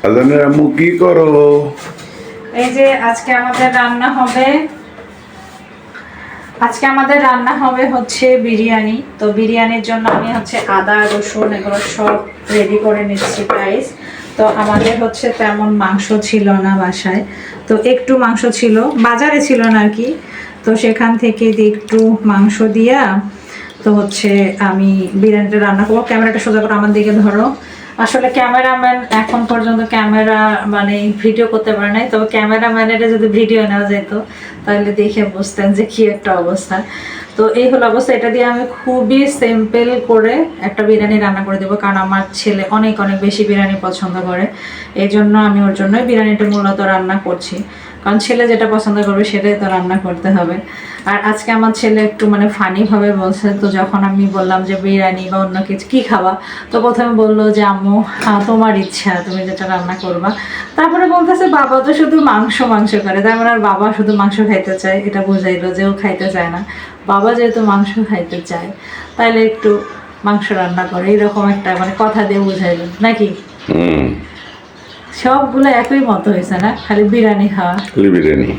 আজানের আম্মু কি করো? এই যে আজকে আমাদের রান্না হবে হচ্ছে বিরিয়ানি। তো বিরিয়ানির জন্য আমি হচ্ছে আদা রসুন এগুলো সব রেডি করে নিচ্ছি গাইস। তো আমাদের হচ্ছে তেমন মাংস ছিল না বাসায়, তো একটু মাংস ছিল, বাজারে ছিল না আর কি। তো সেখান থেকে একটু মাংস দিয়া তো হচ্ছে আমি বিরিয়ানিটা রান্না করবো। ক্যামেরাটা সোজা করে আমার দিকে ধরো। আসলে ক্যামেরাম্যান এখন পর্যন্ত ক্যামেরা মানে ভিডিও করতে পারে নাই, তবে ক্যামেরাম্যানের যদি ভিডিও নেওয়া যেত তাহলে দেখে বুঝতেন যে কি একটা অবস্থা। তো এই হলো অবস্থা। এটা দিয়ে আমি খুবই সিম্পল করে একটা বিরিয়ানি রান্না করে দেবো, কারণ আমার ছেলে অনেক অনেক বেশি বিরিয়ানি পছন্দ করে। এই জন্য আমি ওর জন্যই বিরিয়ানিটা মূলত রান্না করছি, কারণ ছেলে যেটা পছন্দ করবে সেটাই তো রান্না করতে হবে। আর আজকে আমার ছেলে একটু মানে ফানিভাবে বলছে, তো যখন আমি বললাম যে বিরিয়ানি বা অন্য কিছু কী খাবা, তো প্রথমে বললো যে আম্মু তোমার ইচ্ছা, তুমি যেটা রান্না করবা। তারপরে বলতেছে বাবা তো শুধু মাংস মাংস করে, তার মানে আর বাবা শুধু মাংস খাইতে চায়, এটা বোঝাইলো যে ও খাইতে চায় না। বাবা যেহেতু মাংস খাইতে চায় তাহলে একটু মাংস রান্না করে, এইরকম একটা মানে কথা দিয়ে বুঝাইলো নাকি। সবগুলো একই মতো হয়েছে না, খালি বিরিয়ানি খাওয়া। বিরিয়ানি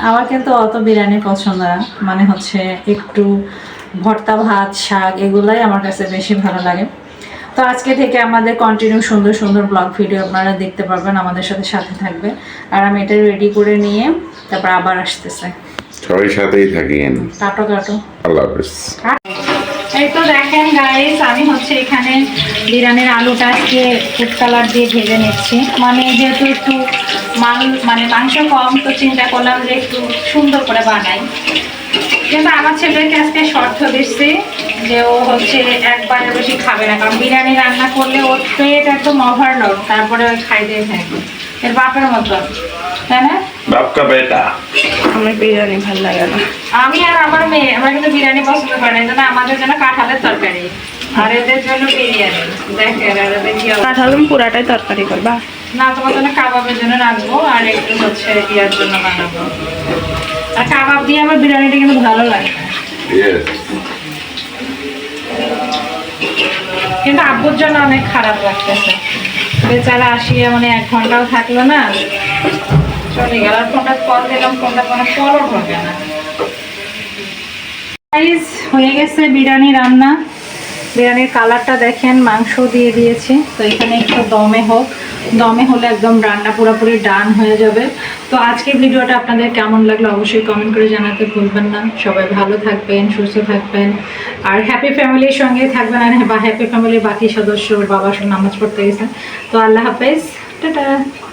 আমার কিন্তু অত বিরিয়ানি পছন্দ না, মানে হচ্ছে একটু ভর্তা ভাত শাক এগুলাই আমার কাছে বেশি ভালো লাগে। তো আজকে থেকে আমাদের কন্টিনিউ সুন্দর সুন্দর ব্লগ ভিডিও আপনারা দেখতে পারবেন, আমাদের সাথে থাকবে। আর আমি এটা রেডি করে নিয়ে তারপর আবার আসতেছে। সবাই সাথেই থাকেন। কাটো আল্লাহ হাফেজ। এই তো দেখেন গাইস, আমি হচ্ছে এখানে বিরিয়ানির আলুটা আজকে ফুড কালার দিয়ে ভেজে নিচ্ছি। মানে যেহেতু একটু মানে মাংস কম, তো চিন্তা করলাম যে একটু সুন্দর করে বানাই। কিন্তু আমার ছেলেকে আজকে শর্ত দিচ্ছি যে ও হচ্ছে একবারের বেশি খাবে না, কারণ বিরিয়ানি রান্না করলে ওর পেট একদম ওভারলোড, তারপরে খাইতে থাকে এর বাপের মতো, তাই না? বাপকা বেটা। আমার বিরিয়ানি ভালো লাগে না। আমি আর আমার মেয়ে আমরা কিন্তু বিরিয়ানি পছন্দ করি না, এই জন্য আমাদের জন্য কাঁঠালের তরকারি আর এদের জন্য বিরিয়ানি। দেখেন কাঁঠালুম পুরাটাই তরকারি করবা? না, তোমার জন্য কাবাবের জন্য রাখবো আর একটু হচ্ছে ইয়ার জন্য বানাবো। আর কাবাব দিয়ে আমার বিরিয়ানিটা কিন্তু ভালো লাগে না, কিন্তু আব্বুর জন্য অনেক খারাপ লাগতেছে। বেচারা আসিয়া মানে 1 ঘন্টাও থাকলো না, চলে গেল। আর ফোনটা কল দিলাম, ফোনটা কোনো কলও হবে না। হয়ে গেছে বিরিয়ানি রান্না। বিরিয়ানির কালারটা দেখেন, মাংস দিয়ে দিয়েছি। তো এখানে একটু দমে হলে একদম রান্না পুরোপুরি ডান হয়ে যাবে। তো আজকের ভিডিওটা আপনাদের কেমন লাগলো অবশ্যই কমেন্ট করে জানাতে ভুলবেন না। সবাই ভালো থাকবেন, সুস্থ থাকবেন, আর হ্যাপি ফ্যামিলির সঙ্গে থাকবেন। আর হ্যাপি ফ্যামিলির বাকি সদস্য বাবার সঙ্গে নামাজ পড়তে গেছেন। তো আল্লাহ হাফেজ, টাটা।